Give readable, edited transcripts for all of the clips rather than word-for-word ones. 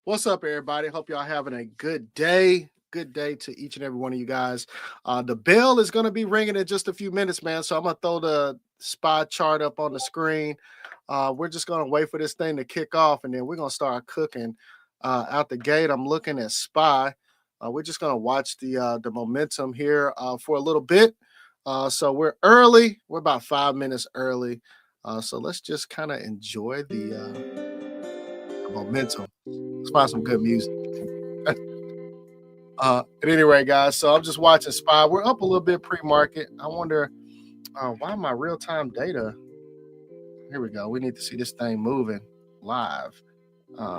What's up, everybody? Hope y'all having a good day. Good day to each and every one of you guys. The bell is going to be ringing in just a few minutes, man. So I'm going to throw the spy chart up on the screen. We're just going to wait for this thing to kick off, and then we're going to start cooking out the gate. I'm looking at spy. We're just going to watch the momentum here for a little bit. So we're early. We're about 5 minutes early. So let's just kind of enjoy the momentum. Let's find some good music. At any rate, guys, so I'm just watching SPY. We're up a little bit pre-market. I wonder why my real-time data. Here we go. We need to see this thing moving live.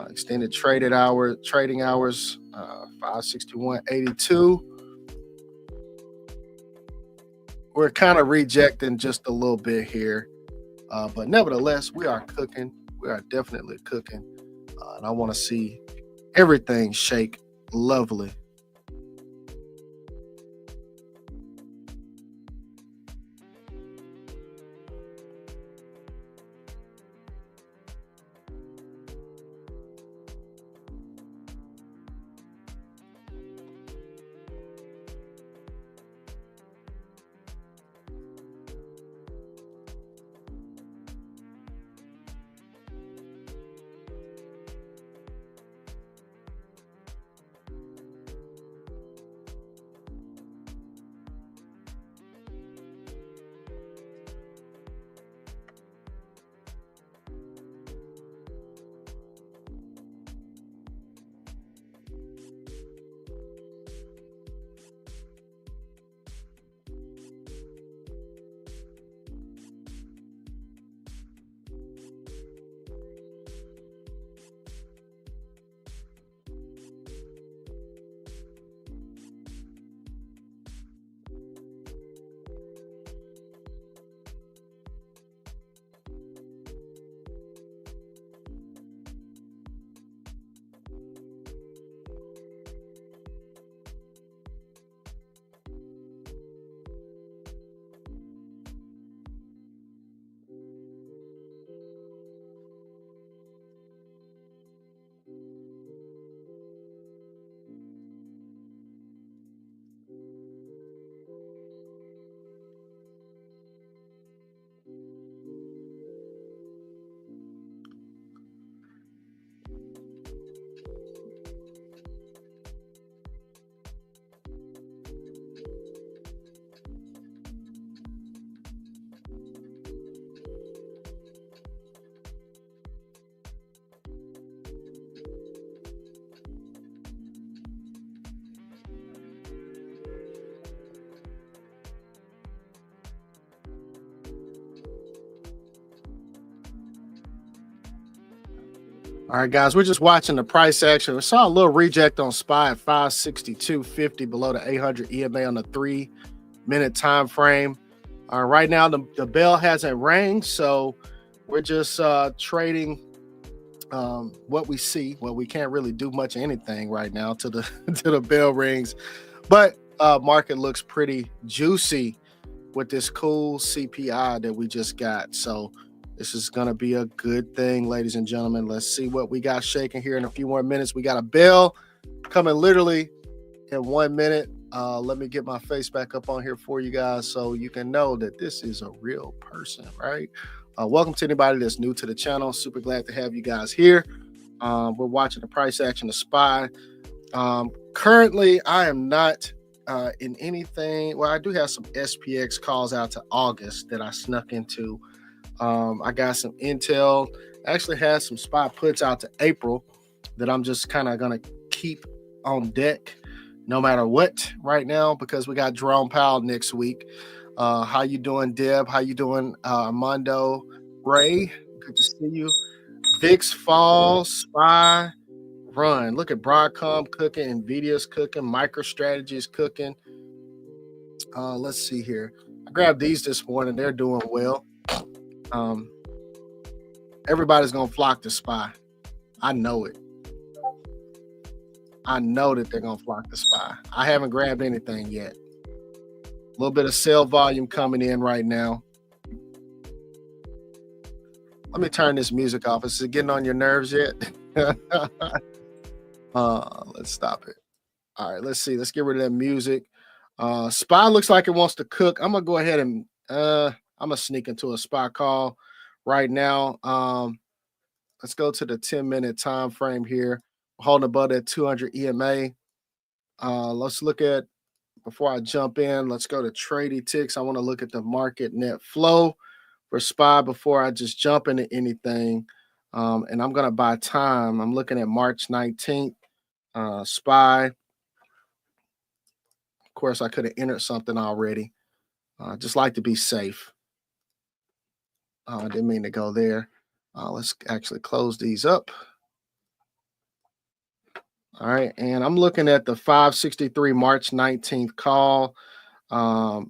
Extended trading hours, 561.82. We're kind of rejecting just a little bit here, but nevertheless, we are cooking. We are definitely cooking, and I want to see everything shake lovely. All right, guys, we're just watching the price action. We saw a little reject on SPY at 562.50 below the 800 EMA on the 3-minute time frame. Right now, the bell hasn't rang, so we're just trading what we see. Well, we can't really do much of anything right now till the till the bell rings, but market looks pretty juicy with this cool CPI that we just got. So this is going to be a good thing, ladies and gentlemen. Let's see what we got shaking here in a few more minutes. We got a bell coming literally in 1 minute. Let me get my face back up on here for you guys so you can know that this is a real person, right? Welcome to anybody that's new to the channel. Super glad to have you guys here. We're watching the price action of SPY. Currently, I am not in anything. Well, I do have some SPX calls out to August that I snuck into. I got some intel. I actually had some SPY puts out to April that I'm just kind of going to keep on deck no matter what right now because we got Jerome Powell next week. How you doing, Deb? How you doing, Armando? Ray, good to see you. VIX fall, SPY, run. Look at Broadcom cooking, NVIDIA's cooking, MicroStrategy is cooking. Let's see here. I grabbed these this morning. They're doing well. Everybody's gonna flock to SPY. I know it. I know that they're gonna flock to SPY. I haven't grabbed anything yet. A little bit of sell volume coming in right now. Let me turn this music off. Is it getting on your nerves yet? Let's stop it. All right, let's see. Let's get rid of that music. SPY looks like it wants to cook. I'm gonna go ahead and I'm gonna sneak into a SPY call right now. Let's go to the 10-minute time frame here. Holding above that 200 EMA. Let's look at before I jump in. Let's go to Tradie Ticks. I want to look at the market net flow for SPY before I just jump into anything. And I'm gonna buy time. I'm looking at March 19th. SPY. Of course, I could have entered something already. Just like to be safe. I didn't mean to go there. Let's actually close these up. All right, and I'm looking at the 563 March 19th call. My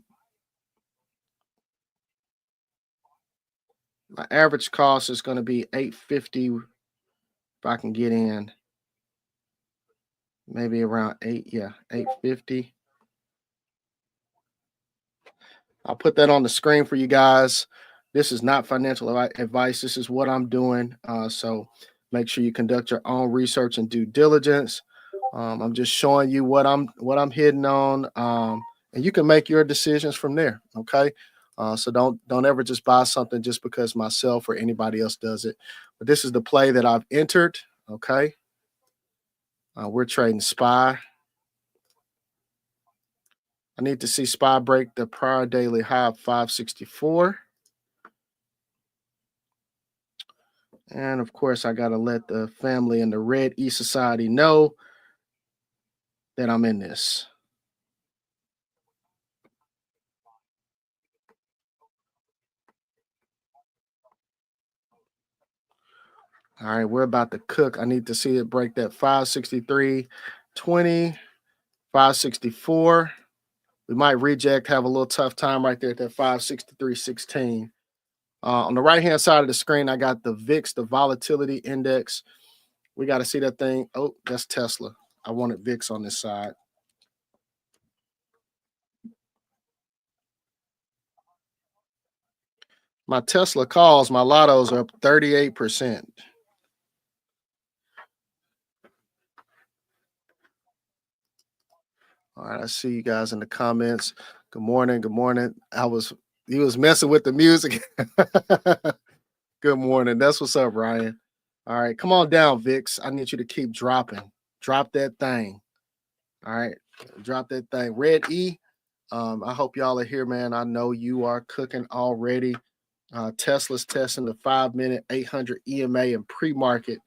average cost is going to be 850 if I can get in. Maybe around 850. I'll put that on the screen for you guys. This is not financial advice. This is what I'm doing. So make sure you conduct your own research and due diligence. I'm just showing you what I'm hitting on, and you can make your decisions from there. Okay, so don't ever just buy something just because myself or anybody else does it. But this is the play that I've entered. Okay, we're trading SPY. I need to see SPY break the prior daily high of 564. And of course, I got to let the family in the Red E Society know that I'm in this. All right, we're about to cook. I need to see it break that 563.20, 564. We might reject, have a little tough time right there at that 563.16. On the right-hand side of the screen, I got the VIX, the volatility index. We got to see that thing. Oh, that's Tesla. I wanted VIX on this side. My Tesla calls, my lottos are up 38%. All right, I see you guys in the comments. Good morning. Good morning. He was messing with the music. Good morning. That's what's up, Ryan. All right, come on down, Vix. I need you to keep dropping. Drop that thing. All right, drop that thing. Red E. I hope y'all are here, man. I know you are cooking already. Tesla's testing the 5-minute 800 EMA in pre-market.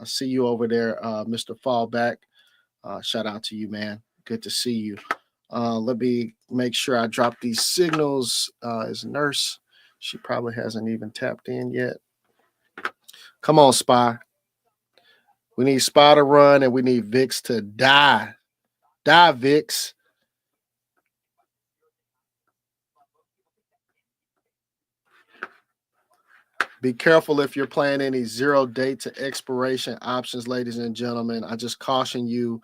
I see you over there, Mr. Fallback. Shout out to you, man. Good to see you. Let me make sure I drop these signals. As Nurse, she probably hasn't even tapped in yet. Come on, SPY. We need SPY to run, and we need VIX to die. Die, VIX. Be careful if you're playing any zero date to expiration options, ladies and gentlemen. I just caution you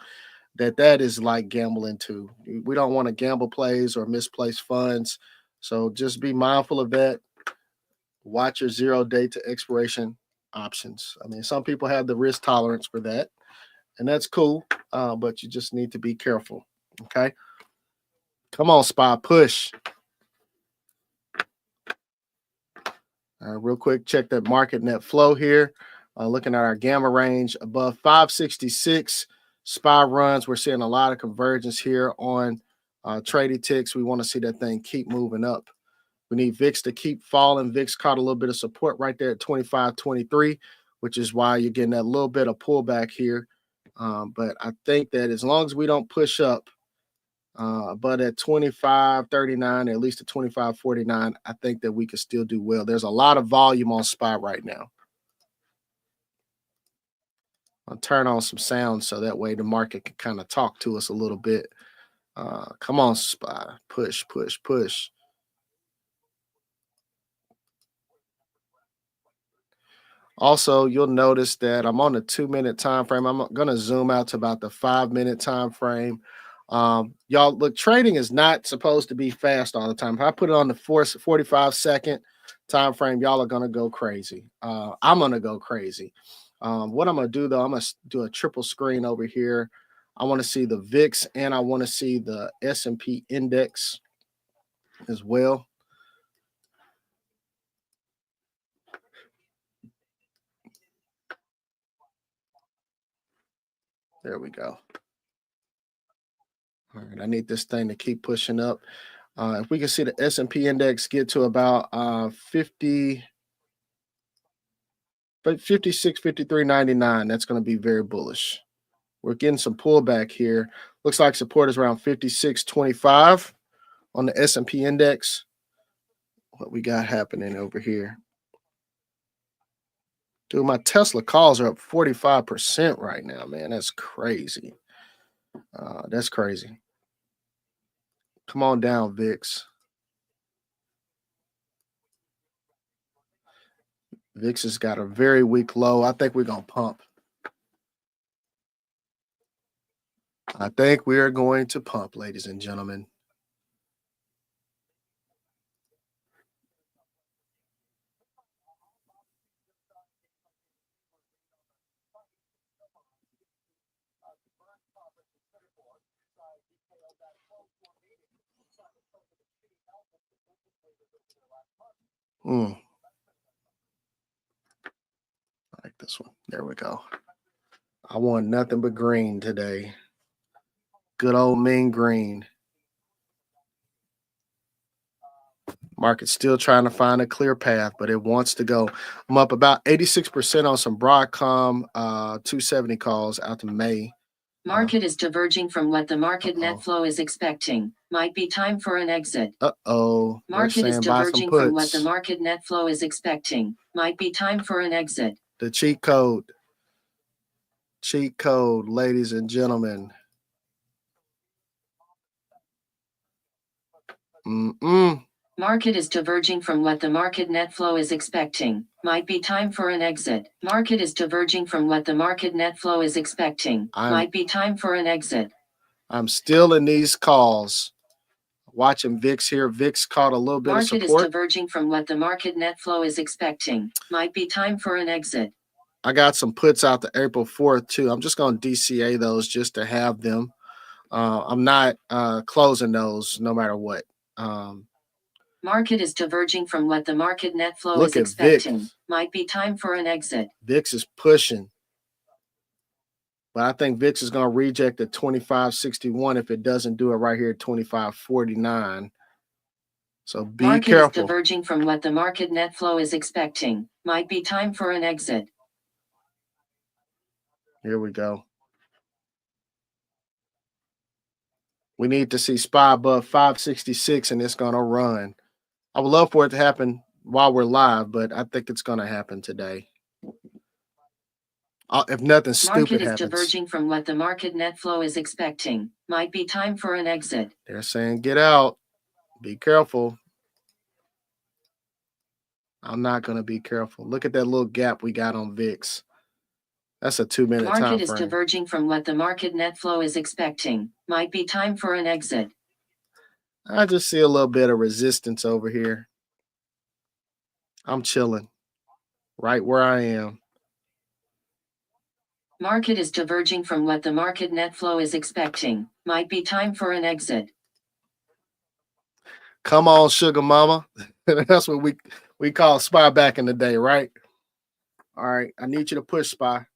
that is like gambling too. We don't want to gamble plays or misplace funds. So just be mindful of that. Watch your zero date to expiration options. I mean, some people have the risk tolerance for that, and that's cool. But you just need to be careful. Okay. Come on, SPY, push. Real quick, check that market net flow here. Looking at our gamma range above 566. SPY runs. We're seeing a lot of convergence here on Tradie Ticks. We want to see that thing keep moving up. We need VIX to keep falling. VIX caught a little bit of support right there at 25.23, which is why you're getting that little bit of pullback here. But I think that as long as we don't push up, but at 25.39, at least at 25.49, I think that we could still do well. There's a lot of volume on SPY right now. I'll turn on some sound so that way the market can kind of talk to us a little bit. Come on, SPY. Push, push, push. Also, you'll notice that I'm on the 2-minute time frame. I'm going to zoom out to about the 5-minute time frame. Y'all, look, trading is not supposed to be fast all the time. If I put it on the 45-second time frame, y'all are going to go crazy. I'm going to go crazy. What I'm gonna do though, I'm gonna do a triple screen over here. I want to see the VIX and I want to see the S&P index as well. There we go. All right, I need this thing to keep pushing up. If we can see the S&P index get to about 50, but 56, 53.99, that's going to be very bullish. We're getting some pullback here. Looks like support is around 56.25 on the S&P index. What we got happening over here? Dude, my Tesla calls are up 45% right now, man. That's crazy. That's crazy. Come on down, VIX. VIX has got a very weak low. I think we're going to pump. I think we are going to pump, ladies and gentlemen. I like this one. There we go. I want nothing but green today. Good old mean green. Market's still trying to find a clear path, but it wants to go. I'm up about 86% on some Broadcom 270 calls out to May. Market is diverging from what the market net flow is expecting. Might be time for an exit. Market is diverging from what the market net flow is expecting. Might be time for an exit. The cheat code. Cheat code, ladies and gentlemen. Market is diverging from what the market net flow is expecting. Might be time for an exit. Market is diverging from what the market net flow is expecting. Might be time for an exit. I'm still in these calls. Watching VIX here. VIX caught a little bit of support. Market is diverging from what the market net flow is expecting. Might be time for an exit. I got some puts out to April 4th too. I'm just going to DCA those just to have them. I'm not closing those no matter what. Market is diverging from what the market net flow is expecting. VIX. Might be time for an exit. VIX is pushing. But I think VIX is going to reject at 25.61 if it doesn't do it right here at 25.49. So be careful. Market is diverging from what the market net flow is expecting. Might be time for an exit. Here we go. We need to see SPY above 566 and it's going to run. I would love for it to happen while we're live, but I think it's going to happen today. If nothing stupid happens. Market is diverging from what the market net flow is expecting. Might be time for an exit. They're saying get out. Be careful. I'm not going to be careful. Look at that little gap we got on VIX. That's a 2-minute time frame. Market is diverging from what the market net flow is expecting. Might be time for an exit. I just see a little bit of resistance over here. I'm chilling right where I am. Market is diverging from what the market net flow is expecting. Might be time for an exit. Come on, sugar mama. That's what we call SPY back in the day, right? All right, I need you to push SPY.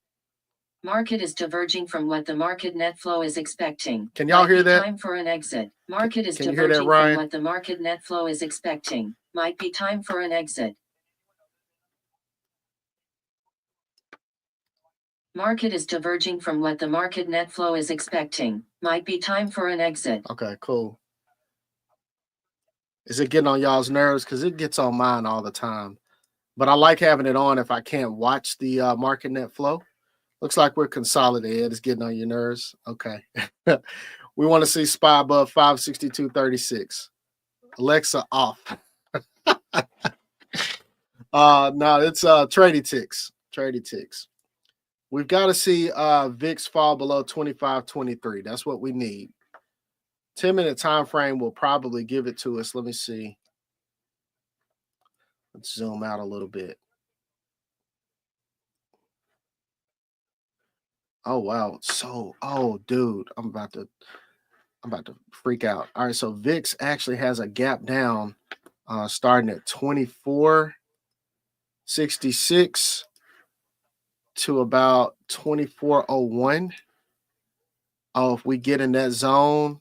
Market is diverging from what the market net flow is expecting. Can y'all hear that? Time for an exit. Market is diverging from what the market net flow is expecting. Might be time for an exit. Market is diverging from what the market net flow is expecting. Might be time for an exit. Okay, cool. Is it getting on y'all's nerves? Because it gets on mine all the time. But I like having it on if I can't watch the market net flow. Looks like we're consolidated. It's getting on your nerves. Okay. We want to see SPY above 562.36. Alexa off. No, it's trading ticks. Trading ticks. We've got to see VIX fall below 25.23. That's what we need. 10-minute time frame will probably give it to us. Let me see. Let's zoom out a little bit. Oh wow. So, oh dude, I'm about to freak out. All right, so VIX actually has a gap down starting at 24.66 to about 24.01. Oh, if we get in that zone,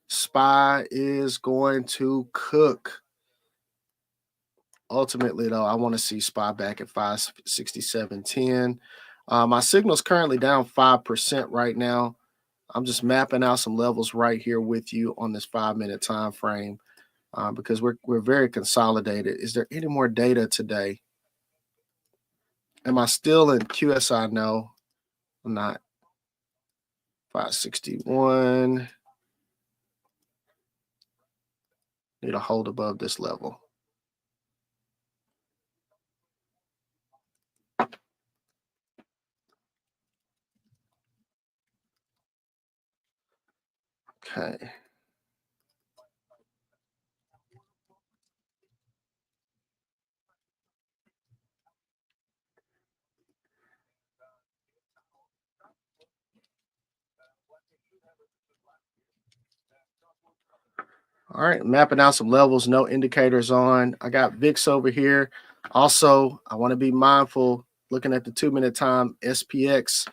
SPY is going to cook. Ultimately, though, I want to see SPY back at 567.10. My signal's currently down 5% right now. I'm just mapping out some levels right here with you on this 5-minute time frame because we're very consolidated. Is there any more data today? Am I still in QSI? No, I'm not. 561. Need to hold above this level. Okay. All right, mapping out some levels, no indicators on. I got VIX over here. Also, I want to be mindful looking at the 2-minute time SPX.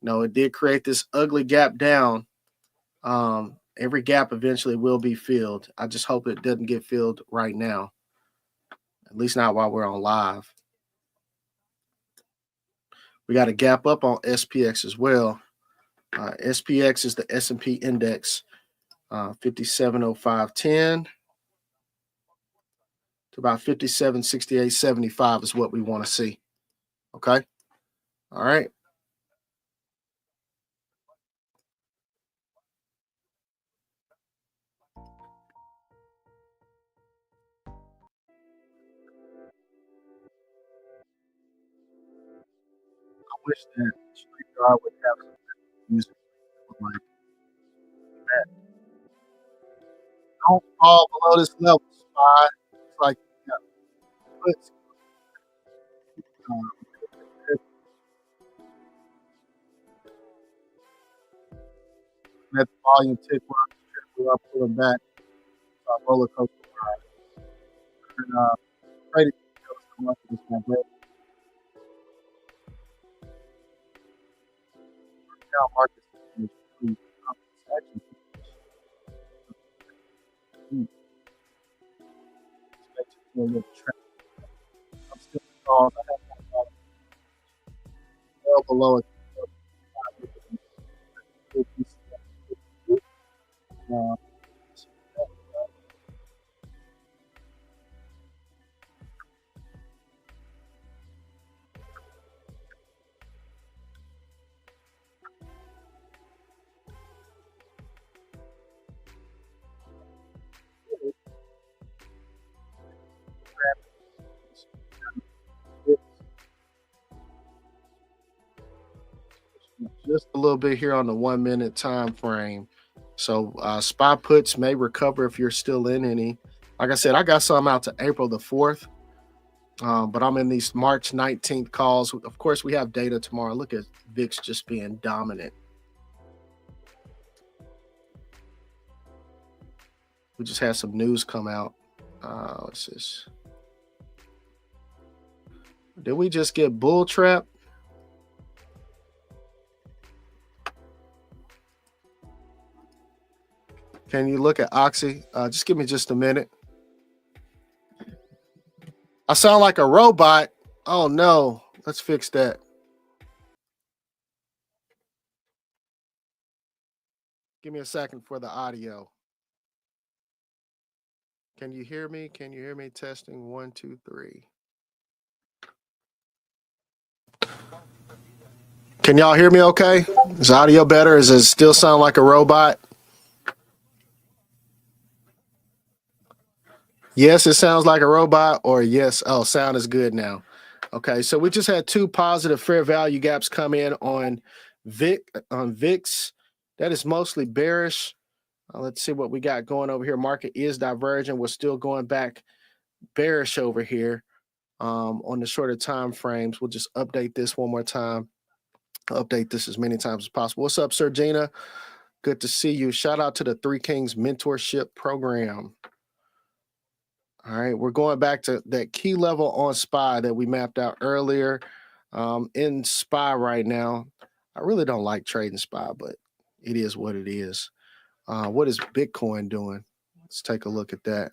It did create this ugly gap down. Every gap eventually will be filled. I just hope it doesn't get filled right now, at least not while we're on live. We got a gap up on SPX as well. SPX is the S&P index, 5705.10 to about 5768.75 is what we want to see. Okay. All right. I wish that StreetYard would have some music like that. Don't fall below this level, Spy. It's like puts that volume tick rock trickle up, pulling back, roller coaster ride. And trading so much of this one, bro. Now market is pretty actually expected to a little trend. I'm still strong. I have well below it. Uh, just a little bit here on the 1-minute time frame. So spot puts may recover if you're still in any. Like I said, I got some out to April the 4th, but I'm in these March 19th calls. Of course, we have data tomorrow. Look at VIX just being dominant. We just had some news come out. What's this? Did we just get bull trap? Can you look at Oxy? Just give me just a minute. I sound like a robot. Oh no, let's fix that. Give me a second for the audio. Can you hear me? Can you hear me? Testing 1, 2, 3. Can y'all hear me okay? Is audio better? Does it still sound like a robot? Yes, it sounds like a robot, or yes, oh, sound is good now. Okay, so we just had 2 positive fair value gaps come in on VIX. That is mostly bearish. Let's see what we got going over here. Market is diverging. We're still going back bearish over here on the shorter time frames. We'll just update this one more time. I'll update this as many times as possible. What's up, Sir Gina? Good to see you. Shout out to the Three Kings Mentorship Program. All right, we're going back to that key level on SPY that we mapped out earlier. In SPY right now, I really don't like trading SPY, but it is what it is. What is Bitcoin doing? Let's take a look at that.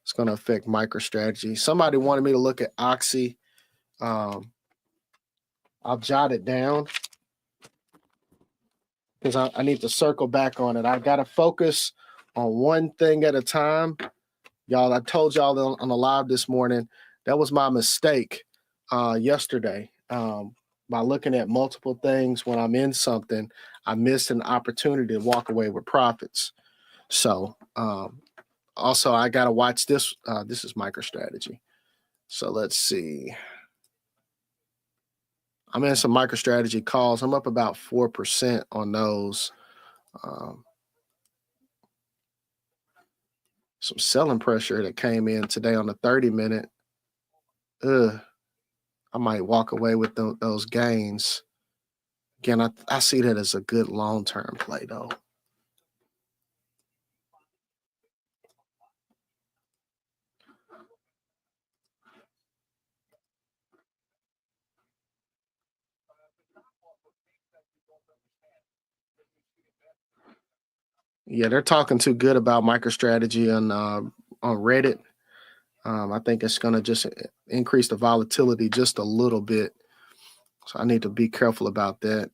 It's going to affect MicroStrategy. Somebody wanted me to look at Oxy. I'll jot it down because I need to circle back on it. I got to focus on one thing at a time. Y'all, I told y'all on the live this morning, that was my mistake yesterday. By looking at multiple things when I'm in something, I missed an opportunity to walk away with profits. So also, I got to watch this. This is MicroStrategy. So let's see. I'm in some MicroStrategy calls. I'm up about 4% on those. Some selling pressure that came in today on the 30-minute. I might walk away with those gains. Again, I see that as a good long-term play, though. Yeah, they're talking too good about MicroStrategy on Reddit. I think it's going to just increase the volatility just a little bit. So I need to be careful about that.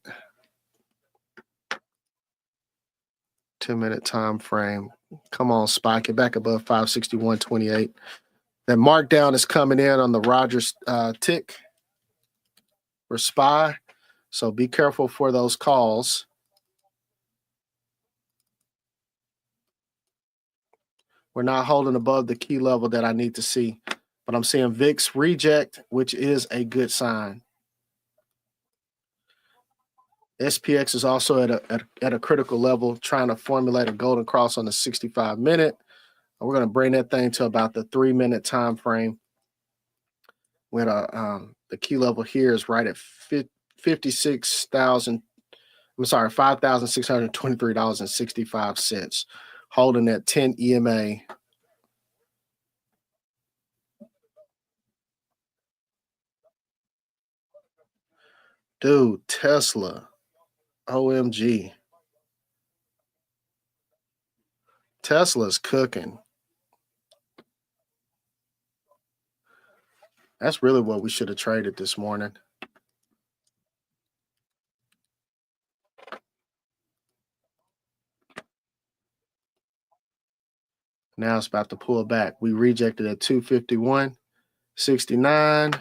10-minute time frame. Come on, spike it back above 561.28. That markdown is coming in on the Rogers tick for SPY. So be careful for those calls. We're not holding above the key level that I need to see. But I'm seeing VIX reject, which is a good sign. SPX is also at a critical level, trying to formulate a golden cross on the 65-minute. We're going to bring that thing to about the 3-minute time frame. With the key level here is right at 56,000. I'm sorry, $5,623.65. Holding at 10 EMA. Dude, Tesla. OMG. Tesla's cooking. That's really what we should have traded this morning. Now it's about to pull back. We rejected at 251.69.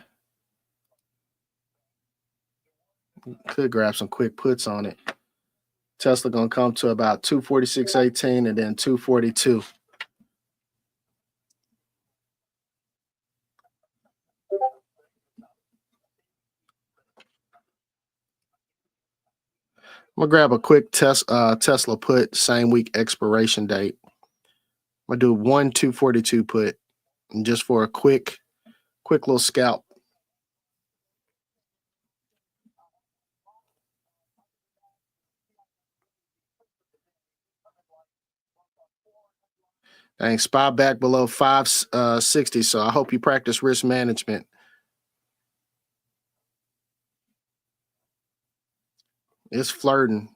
Could grab some quick puts on it. Tesla going to come to about 246.18 and then 242. I'm going to grab a quick Tesla put, same week expiration date. I'm going to do 242 put just for a quick little scalp. Dang, SPY back below 560, so I hope you practice risk management. It's flirting.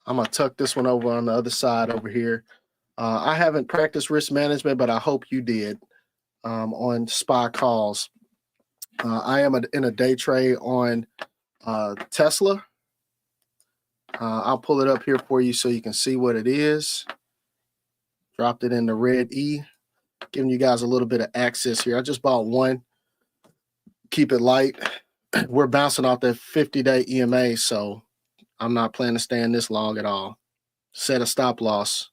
I'm going to tuck this one over on the other side over here. I haven't practiced risk management, but I hope you did on SPY calls. I am in a day trade on Tesla. I'll pull it up here for you so you can see what it is. Dropped it in the red E, giving you guys a little bit of access here. I just bought one. Keep it light. We're bouncing off that 50-day EMA, so I'm not planning to stay in this long at all. Set a stop loss.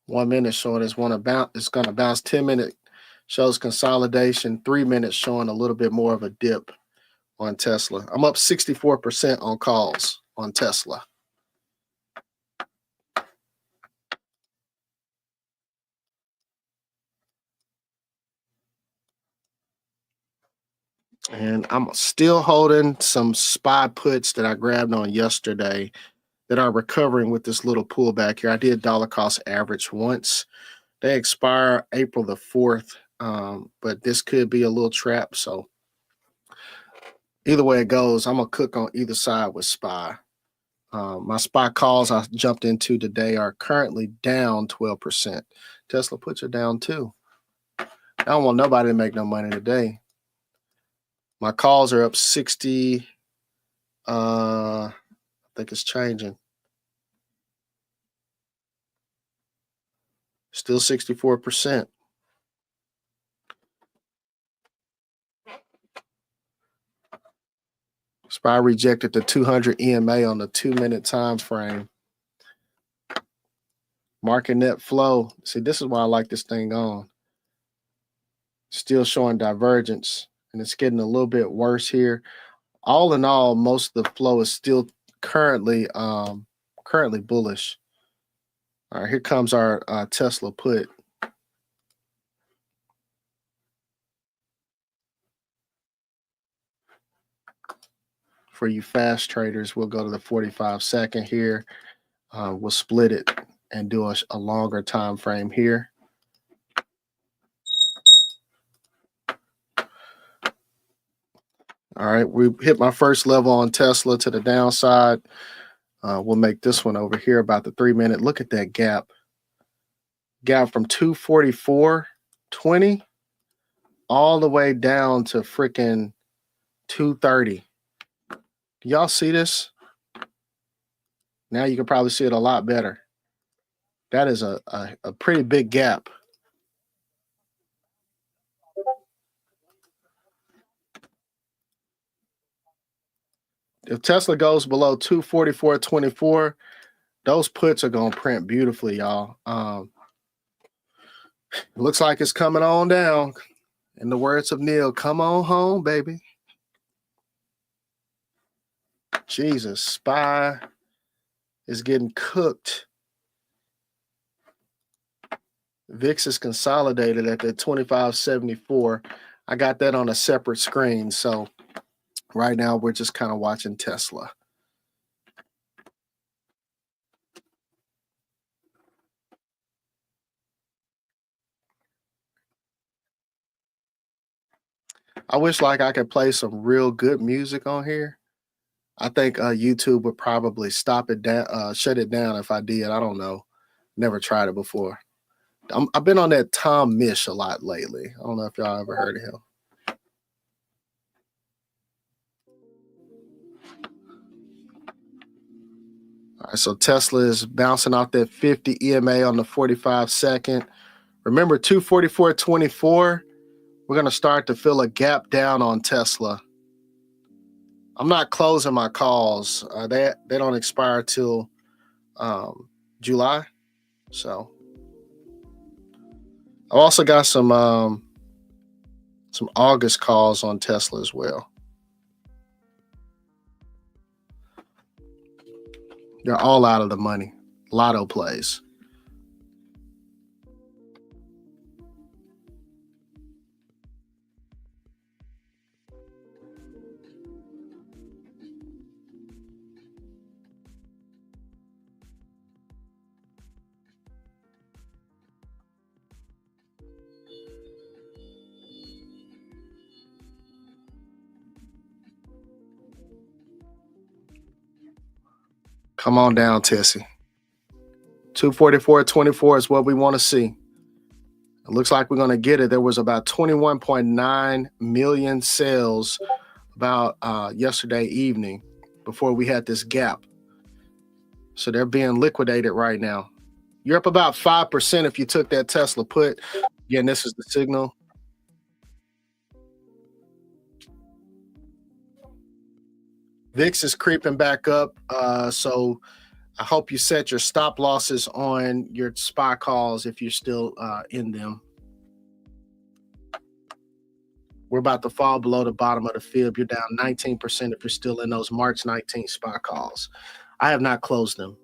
One minute short is going to bounce 10-minute Shows consolidation. 3 minutes showing a little bit more of a dip on Tesla. I'm up 64% on calls on Tesla. And I'm still holding some SPY puts that I grabbed on yesterday that are recovering with this little pullback here. I did dollar cost average once. They expire April the 4th, but this could be a little trap. So either way it goes, I'm going to cook on either side with SPY. My SPY calls I jumped into today are currently down 12%. Tesla puts are down too. I don't want nobody to make no money today. My calls are up 60. I think it's changing. Still 64%. SPY rejected the 200 EMA on the 2-minute time frame. Market net flow. See, this is why I like this thing on. Still showing divergence, and it's getting a little bit worse here. All in all, most of the flow is still currently bullish. All right, here comes our Tesla put. For you fast traders, we'll go to the 45-second here. We'll split it and do a longer time frame here. All right, we hit my first level on Tesla to the downside. We'll make this one over here about the 3-minute. Look at that gap. Gap from 244.20 all the way down to freaking 230. Do y'all see this? Now you can probably see it a lot better. That is a pretty big gap. If Tesla goes below 244.24, those puts are going to print beautifully, y'all. It looks like it's coming on down. In the words of Neil, come on home, baby. Jesus, SPY is getting cooked. VIX is consolidated at the 2574. I got that on a separate screen. So right now we're just kind of watching Tesla. I wish like I could play some real good music on here. I think YouTube would probably stop it down, shut it down if I did. I don't know. Never tried it before. I've been on that Tom Misch a lot lately. I don't know if y'all ever heard of him. All right, so Tesla is bouncing off that 50 EMA on the 45-second. Remember 244.24. We're going to start to fill a gap down on Tesla. I'm not closing my calls. They don't expire till July. So I've also got some August calls on Tesla as well. They're all out of the money. Lotto plays. Come on down, Tessie. 244.24 is what we want to see. It looks like we're going to get it. There was about 21.9 million sales about yesterday evening before we had this gap. So they're being liquidated right now. You're up about 5% if you took that Tesla put. Again, this is the signal. VIX is creeping back up. So I hope you set your stop losses on your SPY calls if you're still in them. We're about to fall below the bottom of the fib. You're down 19% if you're still in those March 19th spot calls. I have not closed them.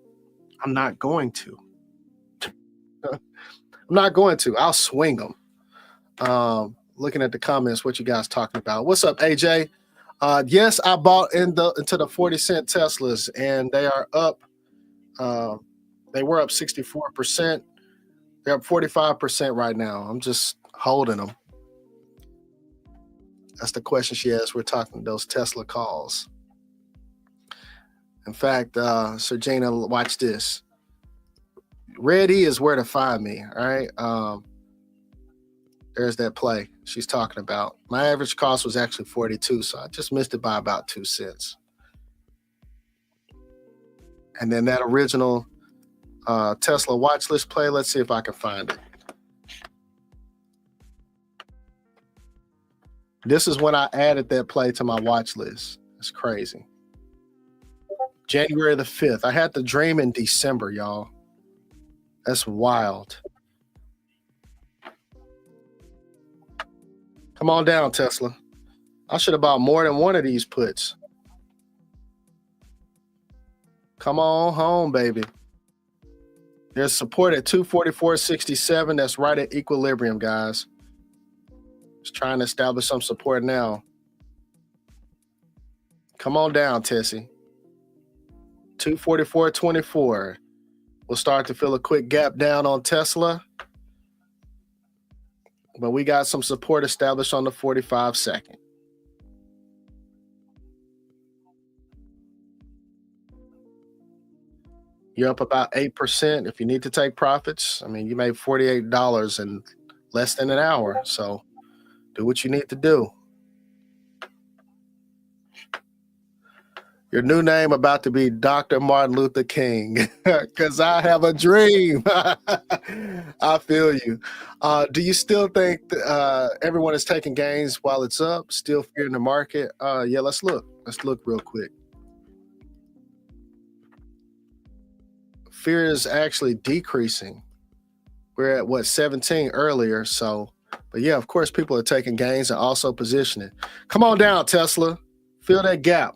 I'm not going to. I'm not going to. I'll swing them. Looking at the comments, what you guys talking about? What's up, AJ? Yes, I bought into the 40-cent Teslas, and they are up. They were up 64%. They're up 45% right now. I'm just holding them. That's the question she asked. We're talking those Tesla calls. In fact, Sergina, watch this. Ready is where to find me. All right. There's that play she's talking about. My average cost was actually 42, so I just missed it by about 2 cents. And then that original Tesla watch list play, let's see if I can find it. This is when I added that play to my watch list. It's crazy. January the 5th. I had the dream in December, y'all. That's wild. Come on down, Tesla. I should have bought more than one of these puts. Come on home, baby. There's support at 244.67. That's right at equilibrium, guys. Just trying to establish some support now. Come on down, Tessie. 244.24. We'll start to feel a quick gap down on Tesla. But we got some support established on the 45-second. You're up about 8%. If you need to take profits, I mean, you made $48 in less than an hour. So do what you need to do. Your new name about to be Dr. Martin Luther King, because I have a dream. I feel you. Do you still think everyone is taking gains while it's up? Still fearing the market? Yeah, let's look. Let's look real quick. Fear is actually decreasing. We're at, what, 17 earlier. So, but yeah, of course, people are taking gains and also positioning. Come on down, Tesla. Fill that gap.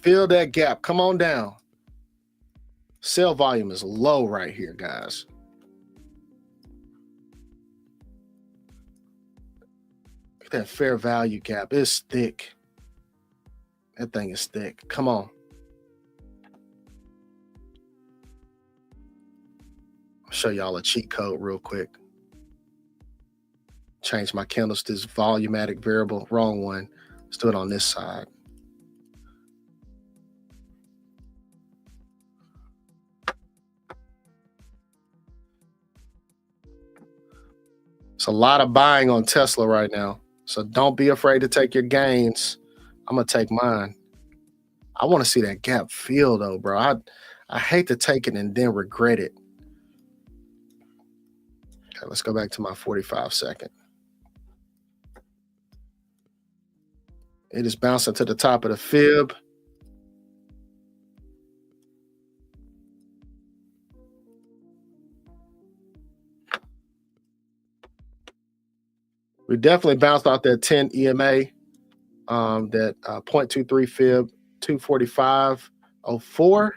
Fill that gap. Come on down. Sell volume is low right here, guys. Look at that fair value gap. It's thick. That thing is thick. Come on. I'll show y'all a cheat code real quick. Change my candles to this volumatic variable. Wrong one. Let's do it on this side. It's a lot of buying on Tesla right now. So don't be afraid to take your gains. I'm going to take mine. I want to see that gap fill, though, bro. I hate to take it and then regret it. Okay, let's go back to my 45-second. It is bouncing to the top of the fib. We definitely bounced out that 10 EMA, that 0.23 fib, 245.04.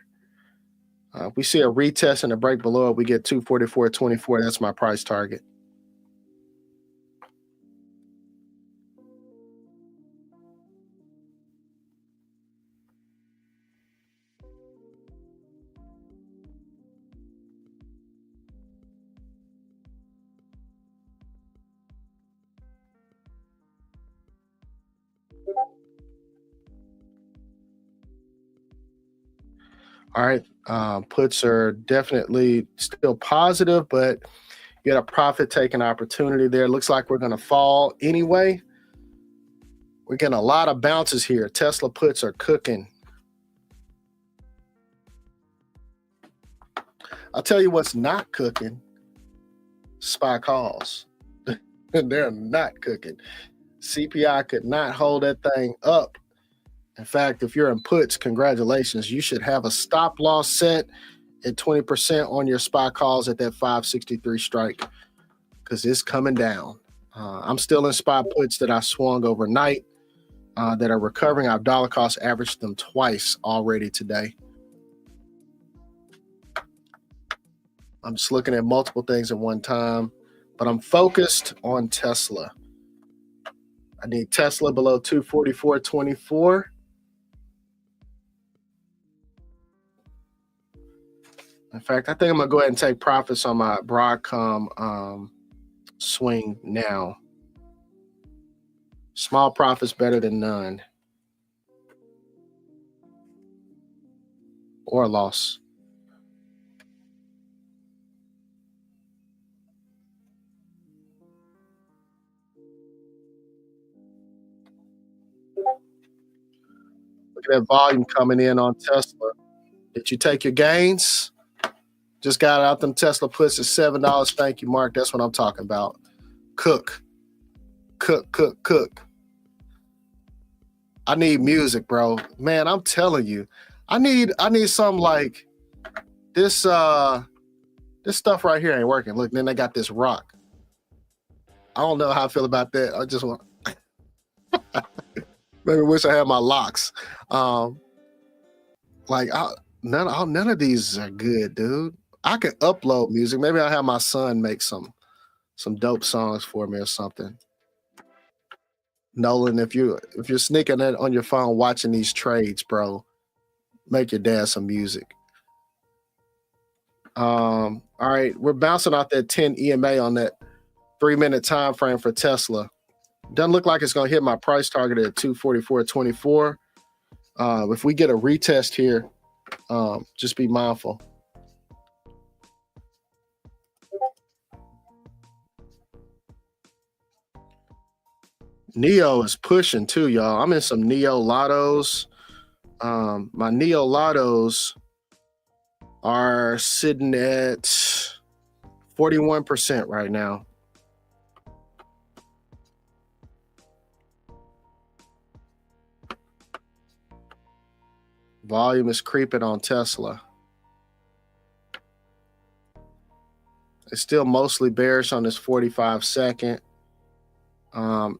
We see a retest and a break below it. We get 244.24. That's my price target. All right, puts are definitely still positive, but you got a profit-taking opportunity there. Looks like we're going to fall anyway. We're getting a lot of bounces here. Tesla puts are cooking. I'll tell you what's not cooking. SPY calls. They're not cooking. CPI could not hold that thing up. In fact, if you're in puts, congratulations. You should have a stop loss set at 20% on your SPY calls at that 563 strike, because it's coming down. I'm still in spot puts that I swung overnight that are recovering. I've dollar cost averaged them twice already today. I'm just looking at multiple things at one time, but I'm focused on Tesla. I need Tesla below 244.24. In fact, I think I'm going to go ahead and take profits on my Broadcom swing now. Small profits better than none. Or a loss. Look at that volume coming in on Tesla. Did you take your gains? Just got out them Tesla puts at $7. Thank you, Mark. That's what I'm talking about. Cook. I need music, bro. Man, I'm telling you. I need something like this. This stuff right here ain't working. Look, then they got this rock. I don't know how I feel about that. I just want maybe wish I had my locks. Like none of these are good, dude. I could upload music. Maybe I'll have my son make some dope songs for me or something. Nolan, if you're sneaking it on your phone watching these trades, bro, make your dad some music. All right, we're bouncing off that 10 EMA on that 3-minute time frame for Tesla. Doesn't look like it's going to hit my price target at 244.24. If we get a retest here, just be mindful. Neo is pushing too, y'all. I'm in some Neo Lottos. My Neo Lottos are sitting at 41% right now. Volume is creeping on Tesla. It's still mostly bearish on this 45-second.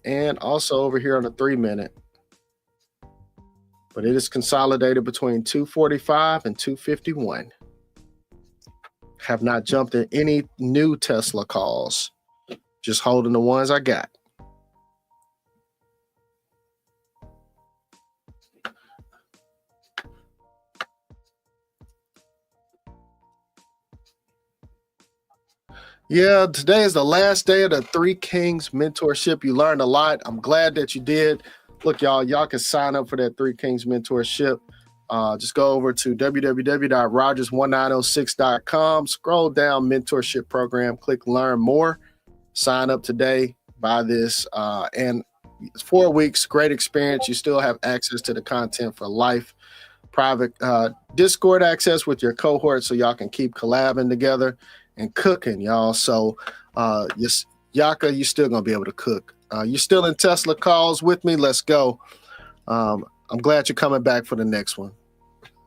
And also over here on the 3-minute. But it is consolidated between 245 and 251. Have not jumped in any new Tesla calls. Just holding the ones I got. Yeah, today is the last day of the Three Kings mentorship. You learned a lot. I'm glad that you did. Look, y'all can sign up for that Three Kings mentorship. Just go over to www.rogers1906.com. Scroll down mentorship program, click learn more. Sign up today, buy this. And it's 4 weeks, great experience. You still have access to the content for life. Private Discord access with your cohort so y'all can keep collabing together and cooking, y'all. So Yaka, you're still gonna be able to cook. You're still in Tesla calls with me. Let's go. I'm glad you're coming back for the next one.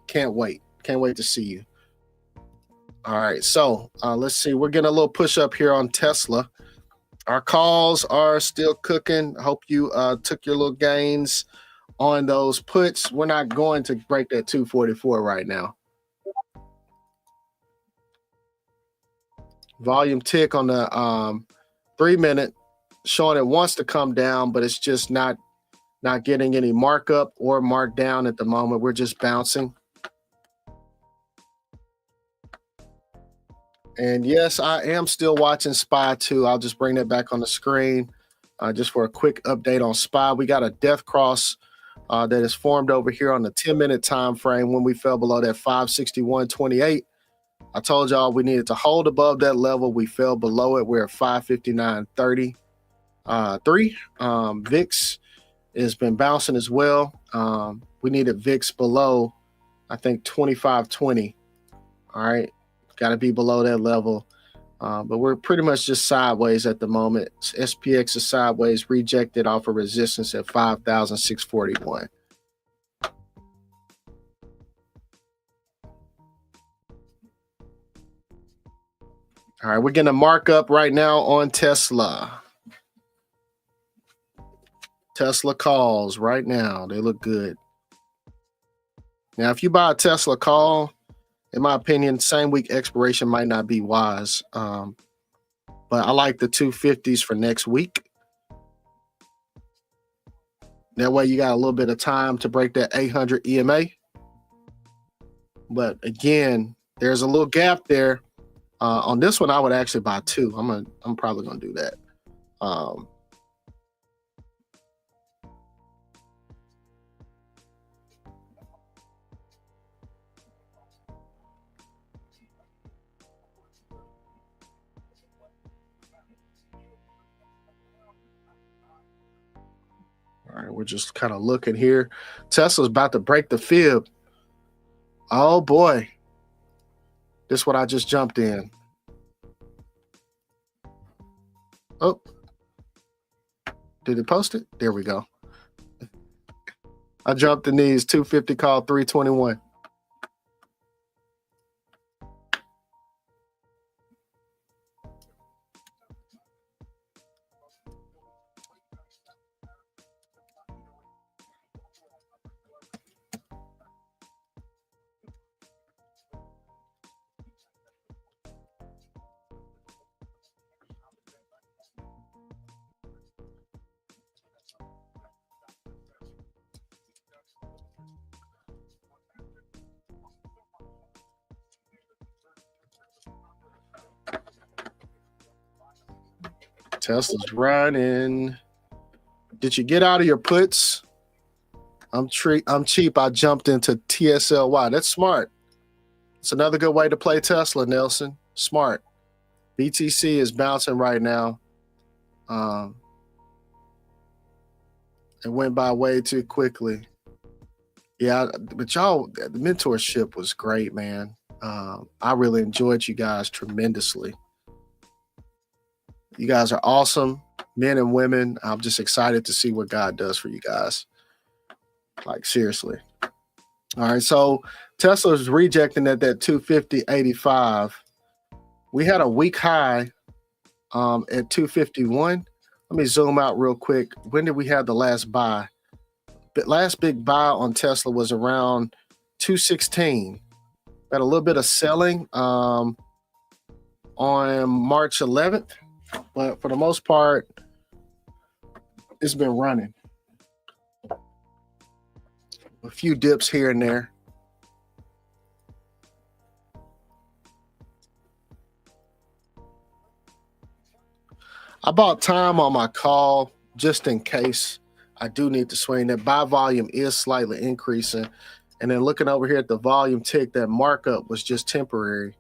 Can't wait to see you. All right, so let's see. We're getting a little push up here on Tesla. Our calls are still cooking. I hope you took your little gains on those puts. We're not going to break that 244 right now. Volume tick on the 3-minute showing it wants to come down, but it's just not getting any markup or markdown at the moment. We're just bouncing. And yes, I am still watching SPY 2. I'll just bring that back on the screen just for a quick update on SPY. We got a death cross that is formed over here on the 10-minute time frame when we fell below that 561.28. I told y'all we needed to hold above that level. We fell below it. We're at 559.33. VIX has been bouncing as well. We needed VIX below, I think, 25.20. All right. Got to be below that level. But we're pretty much just sideways at the moment. SPX is sideways, rejected off of resistance at 5,641. All right, we're getting a markup right now on Tesla. Tesla calls right now. They look good. Now, if you buy a Tesla call, in my opinion, same week expiration might not be wise. But I like the 250s for next week. That way you got a little bit of time to break that 800 EMA. But again, there's a little gap there. On this one, I would actually buy two. I'm probably gonna do that. All right, we're just kind of looking here. Tesla's about to break the fib. Oh boy. This is what I just jumped in. Oh, did it post it? There we go. I jumped in these 250 call 321. Tesla's running. Did you get out of your puts? I'm cheap. I jumped into TSLY. That's smart. It's another good way to play Tesla, Nelson. Smart. BTC is bouncing right now. It went by way too quickly. Yeah, but y'all, the mentorship was great, man. I really enjoyed you guys tremendously. You guys are awesome, men and women. I'm just excited to see what God does for you guys. Like, seriously. All right, so Tesla's rejecting at that 250.85. We had a week high at 251. Let me zoom out real quick. When did we have the last buy? The last big buy on Tesla was around 216. Got a little bit of selling on March 11th, but for the most part, it's been running. A few dips here and there. I bought time on my call just in case I do need to swing. That buy volume is slightly increasing. And then looking over here at the volume tick, that markup was just temporary.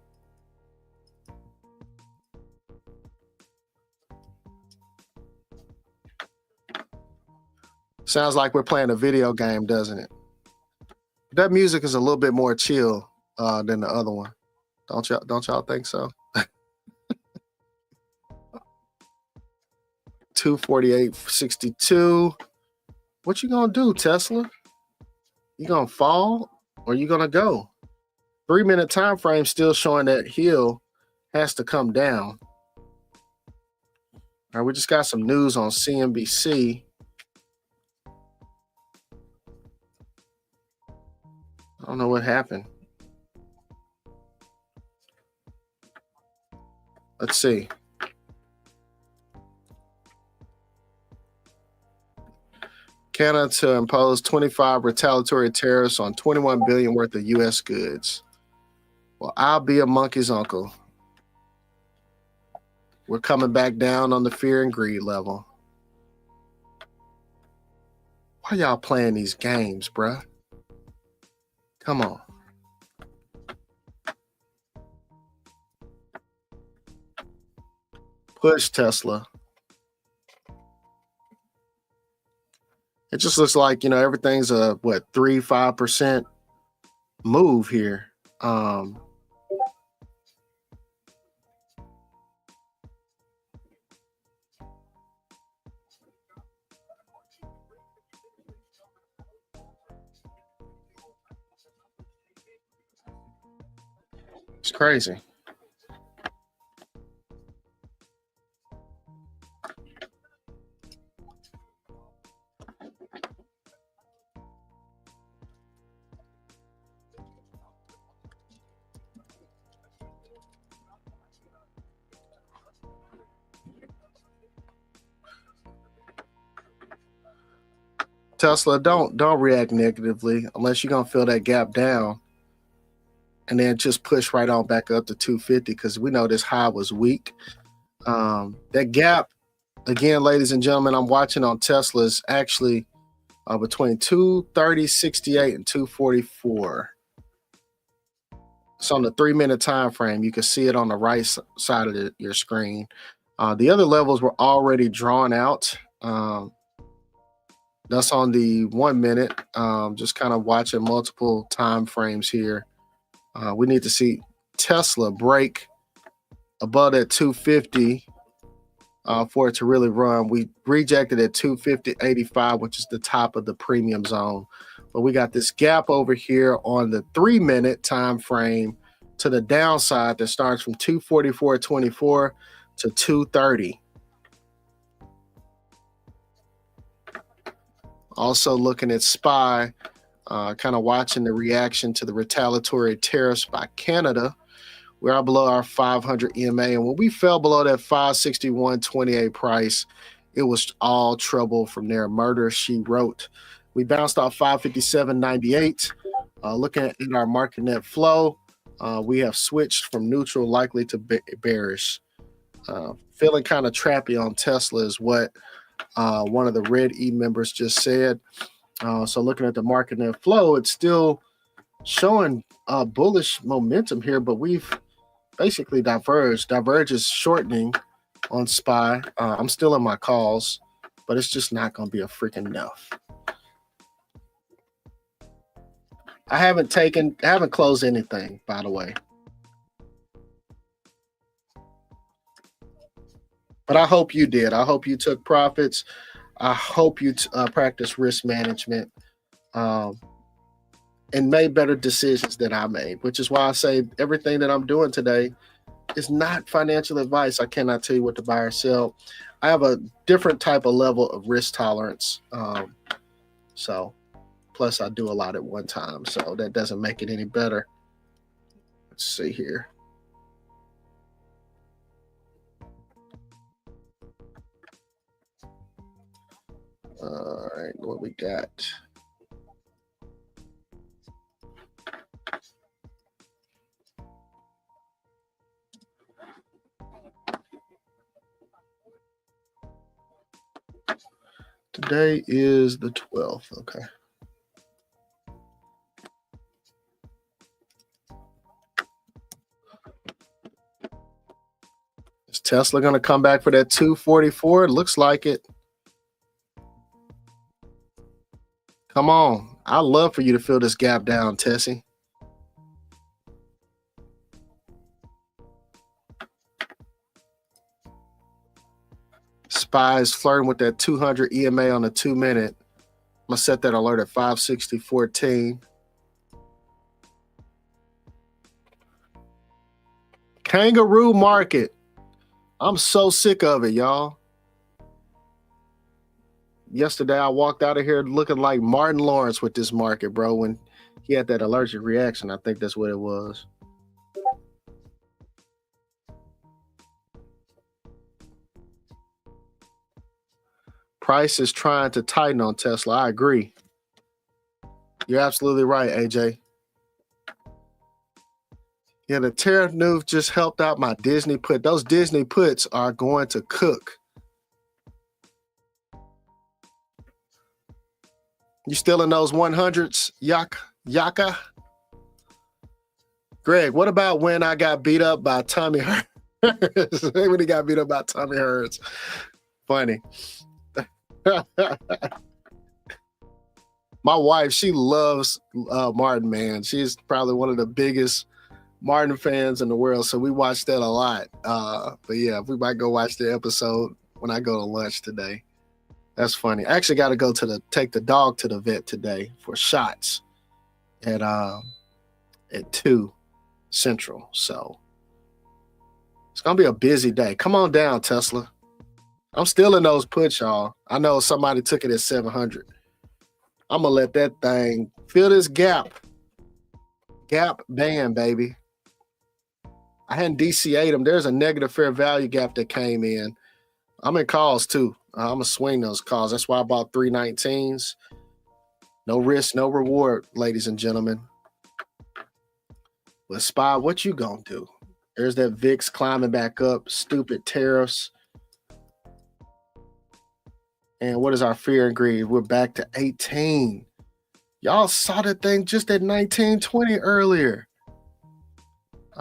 Sounds like we're playing a video game, doesn't it? That music is a little bit more chill than the other one. Don't y'all think so? 248.62. What you gonna do, Tesla? You gonna fall or you gonna go? 3-minute time frame still showing that hill has to come down. All right, we just got some news on CNBC. I don't know what happened. Let's see. Canada to impose 25 retaliatory tariffs on 21 billion worth of U.S. goods. Well, I'll be a monkey's uncle. We're coming back down on the fear and greed level. Why y'all playing these games, bruh? Come on. Push, Tesla. It just looks like, everything's a 3-5% move here. It's crazy. Tesla, don't react negatively unless you're gonna fill that gap down and then just push right on back up to 250 because we know this high was weak. That gap, again, ladies and gentlemen, I'm watching on Tesla's actually between 230.68 and 244. It's on the 3-minute time frame. You can see it on the right side of your screen. The other levels were already drawn out. That's on the 1 minute. Just kind of watching multiple time frames here. We need to see Tesla break above that 250 for it to really run. We rejected at 250.85, which is the top of the premium zone. But we got this gap over here on the 3-minute time frame to the downside that starts from 244.24 to 230. Also looking at SPY, kind of watching the reaction to the retaliatory tariffs by Canada. We are below our 500 EMA, and when we fell below that 561.28 price, it was all trouble from there. Murder, she wrote. We bounced off 557.98. Looking at our market net flow, we have switched from neutral likely to bearish. Feeling kind of trappy on Tesla is what one of the Red E members just said. So looking at the market net flow, it's still showing bullish momentum here, but we've basically diverged. Diverge is shortening on SPY. I'm still in my calls, but it's just not going to be a freaking enough. I haven't closed anything, by the way. But I hope you did. I hope you took profits. I hope you practice risk management and made better decisions than I made, which is why I say everything that I'm doing today is not financial advice. I cannot tell you what to buy or sell. I have a different type of level of risk tolerance. So plus I do a lot at one time, so that doesn't make it any better. Let's see here. All right, what we got? Today is the 12th. Okay. Is Tesla going to come back for that 244? It looks like it. Come on. I'd love for you to fill this gap down, Tessie. SPY is flirting with that 200 EMA on the 2-minute. I'm going to set that alert at 560.14. Kangaroo market. I'm so sick of it, y'all. Yesterday, I walked out of here looking like Martin Lawrence with this market, bro, when he had that allergic reaction. I think that's what it was. Price is trying to tighten on Tesla. I agree. You're absolutely right, AJ. Yeah, the tariff news just helped out my Disney put. Those Disney puts are going to cook. You still in those 100s, Yaka? Greg, what about when I got beat up by Tommy Hurts? When he got beat up by Tommy Hurts. Funny. My wife, she loves Martin, man. She's probably one of the biggest Martin fans in the world, so we watch that a lot. But yeah, we might go watch the episode when I go to lunch today. That's funny. I actually got to go take the dog to the vet today for shots at 2 Central. So it's gonna be a busy day. Come on down, Tesla. I'm still in those puts, y'all. I know somebody took it at 700. I'm gonna let that thing fill this gap. Gap band, baby. I hadn't DCA'd them. There's a negative fair value gap that came in. I'm in calls too. I'm gonna swing those calls. That's why I bought 319s. No risk, no reward, ladies and gentlemen. But SPY, what you gonna do? There's that VIX climbing back up. Stupid tariffs. And what is our fear and greed? We're back to 18. Y'all saw that thing just at 1920 earlier.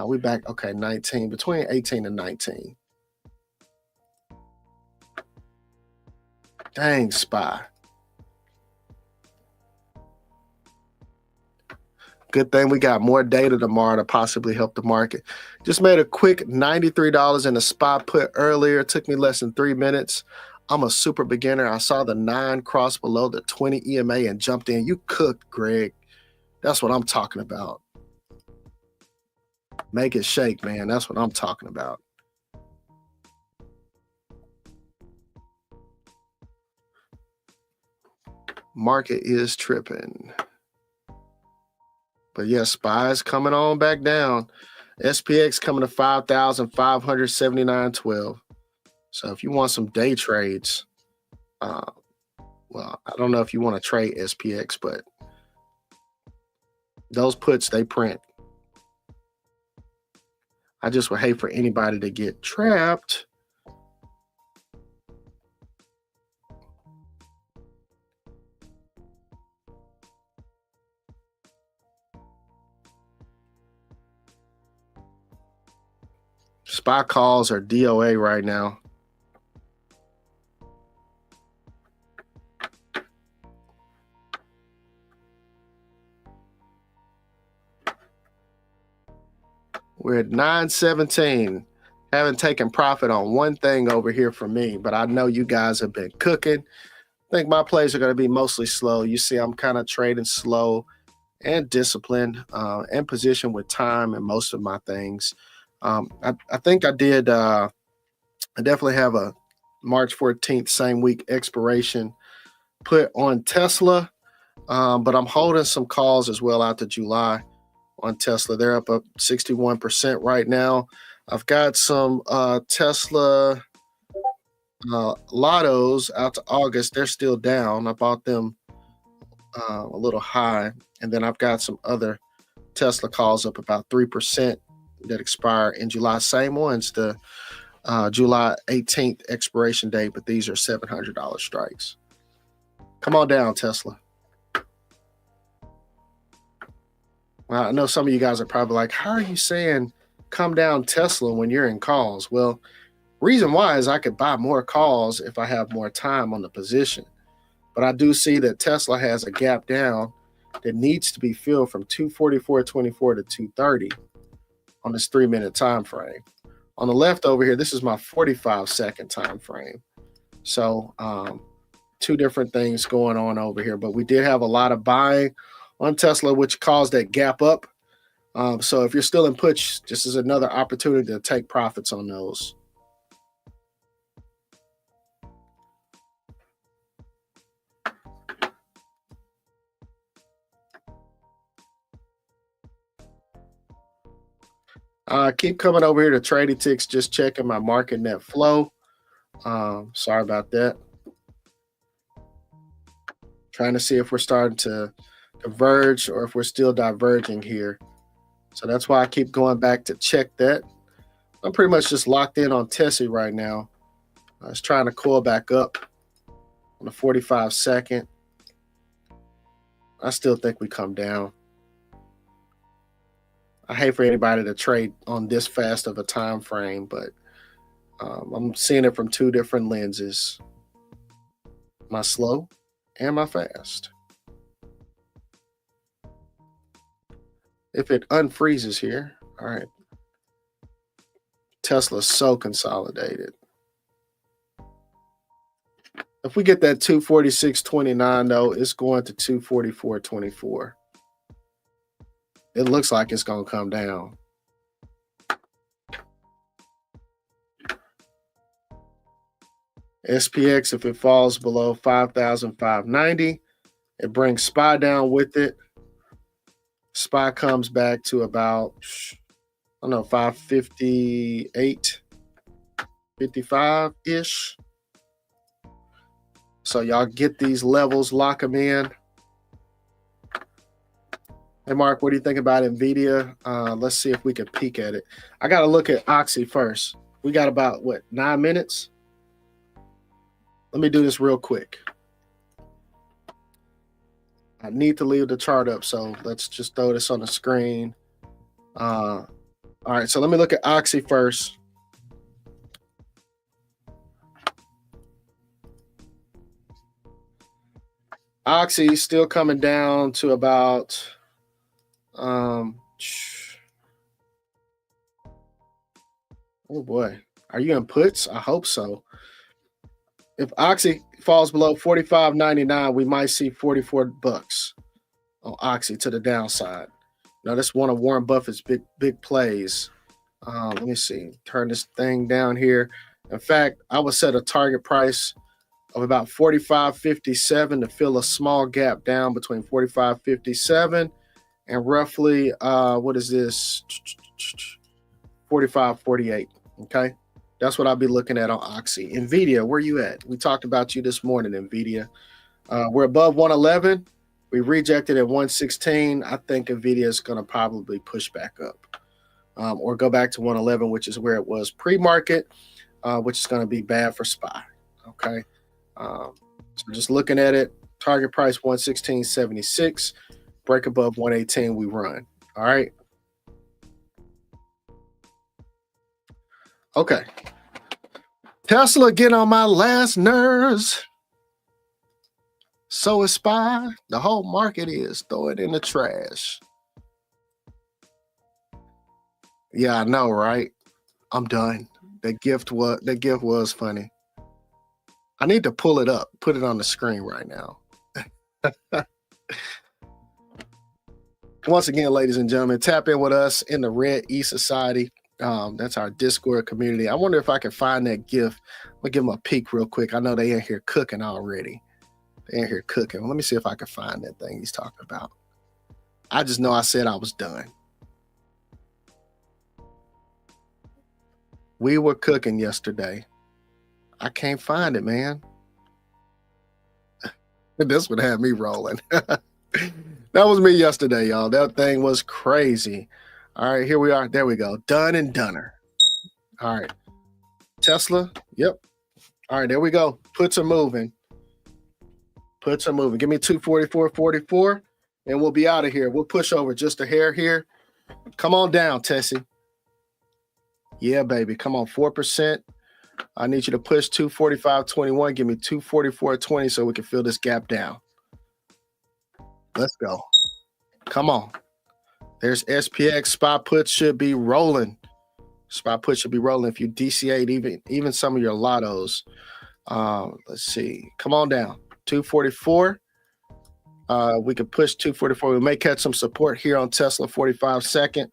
We back, okay, 19, between 18 and 19. Dang, SPY. Good thing we got more data tomorrow to possibly help the market. Just made a quick $93 in a SPY put earlier. It took me less than 3 minutes. I'm a super beginner. I saw the 9 cross below the 20 EMA and jumped in. You cooked, Greg. That's what I'm talking about. Make it shake, man. That's what I'm talking about. Market is tripping. But yeah, SPY's coming on back down. SPX coming to 5,579.12. So if you want some day trades, well, I don't know if you want to trade SPX, but those puts, they print. I just would hate for anybody to get trapped. SPY calls are DOA right now. We're at 917. Haven't taken profit on one thing over here for me, but I know you guys have been cooking. I think my plays are going to be mostly slow. You see, I'm kind of trading slow and disciplined and positioned with time in most of my things. I think I did. I definitely have a March 14th, same week expiration put on Tesla, but I'm holding some calls as well out to July on Tesla. They're up 61% right now. I've got some Tesla lottos out to August. They're still down. I bought them a little high. And then I've got some other Tesla calls up about 3% that expire in July. Same ones, the July 18th expiration date, but these are $700 strikes. Come on down, Tesla. Well, I know some of you guys are probably like, how are you saying come down Tesla when you're in calls? Well, reason why is I could buy more calls if I have more time on the position. But I do see that Tesla has a gap down that needs to be filled from 244.24 to 230 on this 3-minute time frame. On the left over here, this is my 45-second time frame. So two different things going on over here. But we did have a lot of buying on Tesla, which caused that gap up. So if you're still in puts, this is another opportunity to take profits on those. Keep coming over here to Trading Ticks, just checking my market net flow. Sorry about that. Trying to see if we're starting to diverge or if we're still diverging here. So that's why I keep going back to check that. I'm pretty much just locked in on Tessie right now. I was trying to coil back up on the 45-second. I still think we come down. I hate for anybody to trade on this fast of a time frame, but I'm seeing it from two different lenses. My slow and my fast. If it unfreezes here, all right. Tesla's so consolidated. If we get that 246.29 though, it's going to 244.24. It looks like it's going to come down. SPX, if it falls below 5,590, it brings SPY down with it. SPY comes back to about, I don't know, 558, 55-ish. So y'all get these levels, lock them in. Hey, Mark, what do you think about NVIDIA? Let's see if we can peek at it. I got to look at Oxy first. We got about, what, 9 minutes? Let me do this real quick. I need to leave the chart up, so let's just throw this on the screen. All right, so let me look at Oxy first. Oxy still coming down to about oh boy, are you in puts? I hope so. If Oxy falls below 45.99, we might see 44 bucks on Oxy to the downside. Now, that's one of Warren Buffett's big plays. Let me see. Turn this thing down here. In fact, I would set a target price of about 45.57 to fill a small gap down between 45.57 and roughly what is this? 45.48. Okay. That's what I'll be looking at on Oxy. NVIDIA, where you at? We talked about you this morning, NVIDIA. We're above 111. We rejected at 116. I think NVIDIA is going to probably push back up or go back to 111, which is where it was pre-market, which is going to be bad for SPY. Okay. So just looking at it, target price 116.76, break above 118, we run. All right. Okay. Tesla getting on my last nerves. So is SPY. The whole market is. Throw it in the trash. Yeah, I know, right? I'm done. That gift was funny. I need to pull it up, put it on the screen right now. Once again, ladies and gentlemen, tap in with us in the Red E Society. That's our Discord community. I wonder if I can find that gift. I'm gonna give them a peek real quick. I know they in here cooking already. They in here cooking. Well, let me see if I can find that thing he's talking about. I just know I said I was done. We were cooking yesterday. I can't find it, man. This would have me rolling. That was me yesterday, y'all. That thing was crazy. All right, here we are. There we go. Done and doneer. All right. Tesla. Yep. All right, there we go. Puts are moving. Puts are moving. Give me 244.44 and we'll be out of here. We'll push over just a hair here. Come on down, Tessie. Yeah, baby. Come on, 4%. I need you to push 245.21. Give me 244.20 so we can fill this gap down. Let's go. Come on. There's SPX. SPY puts should be rolling. SPY puts should be rolling if you DCA'd even some of your lottos. Let's see. Come on down. 244. We could push 244. We may catch some support here on Tesla 45 second.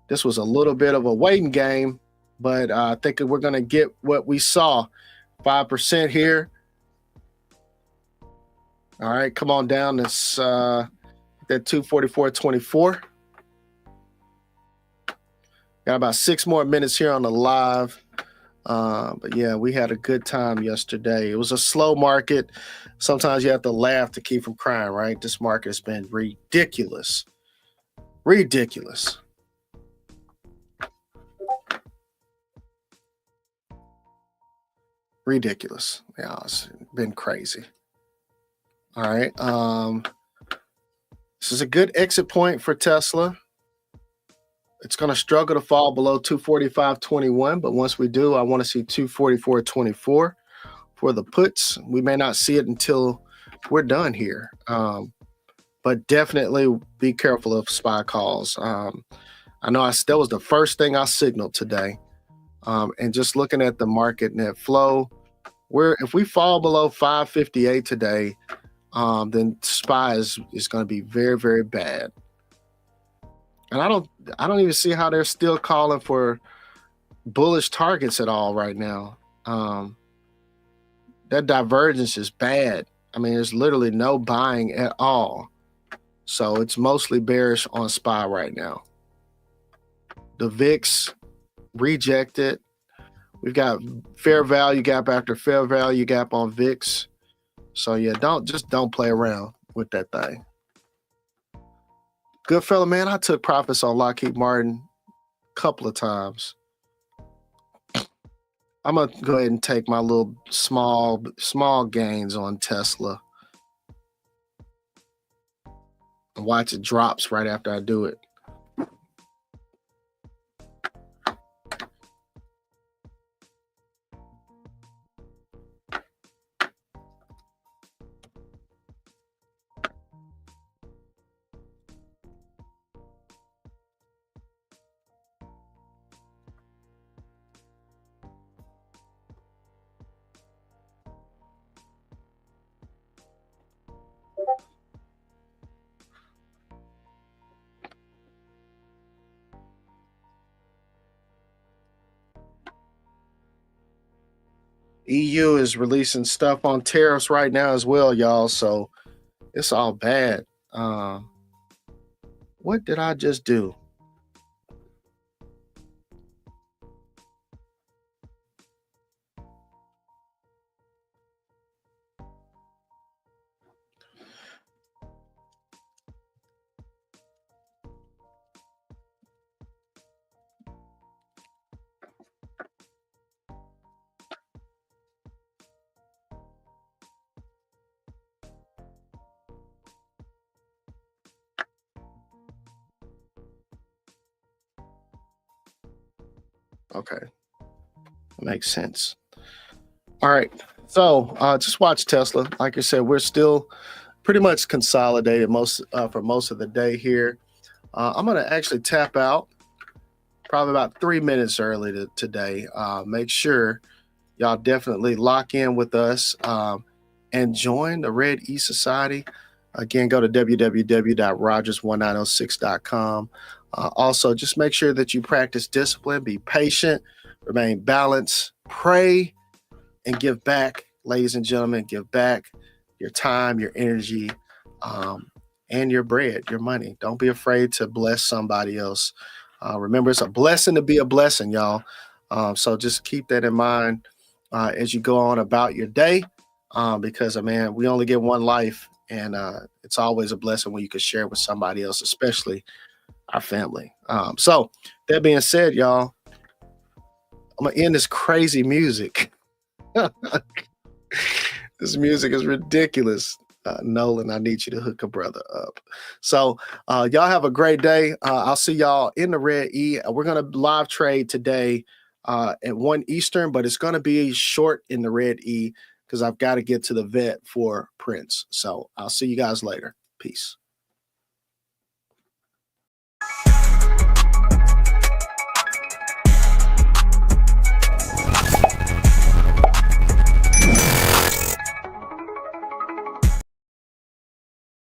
This was a little bit of a waiting game, but I think we're going to get what we saw. 5% here. All right, come on down. This that 244.24. Got about 6 more minutes here on the live. But yeah, we had a good time yesterday. It was a slow market. Sometimes you have to laugh to keep from crying, right? This market has been ridiculous. Ridiculous. Ridiculous. Yeah, it's been crazy. All right. This is a good exit point for Tesla. It's going to struggle to fall below 245.21, but once we do, I want to see 244.24 for the puts. We may not see it until we're done here, but definitely be careful of SPY calls. I know that was the first thing I signaled today, and just looking at the market net flow, if we fall below 558 today, then SPY is going to be very, very bad. And I don't even see how they're still calling for bullish targets at all right now. That divergence is bad. I mean, there's literally no buying at all. So it's mostly bearish on SPY right now. The VIX rejected. We've got fair value gap after fair value gap on VIX. So yeah, don't play around with that thing. Good fella, man. I took profits on Lockheed Martin a couple of times. I'm gonna go ahead and take my little small gains on Tesla and watch it drops right after I do it. EU is releasing stuff on tariffs right now as well, y'all. So it's all bad. What did I just do? Okay, makes sense. All right, so just watch Tesla. Like I said, we're still pretty much consolidated for most of the day here. I'm gonna actually tap out probably about 3 minutes early today. Make sure y'all definitely lock in with us and join the Red E Society. Again, go to www.rogers1906.com. Also, just make sure that you practice discipline, be patient, remain balanced, pray, and give back. Ladies and gentlemen, give back your time, your energy, and your bread, your money. Don't be afraid to bless somebody else. Remember, it's a blessing to be a blessing, y'all. So just keep that in mind as you go on about your day, because, man, we only get one life, and it's always a blessing when you can share with somebody else, especially our family. So that being said, y'all, I'm going to end this crazy music. This music is ridiculous. Nolan, I need you to hook a brother up. So y'all have a great day. I'll see y'all in the Red E. We're going to live trade today at 1 Eastern, but it's going to be short in the Red E because I've got to get to the vet for Prince. So I'll see you guys later. Peace.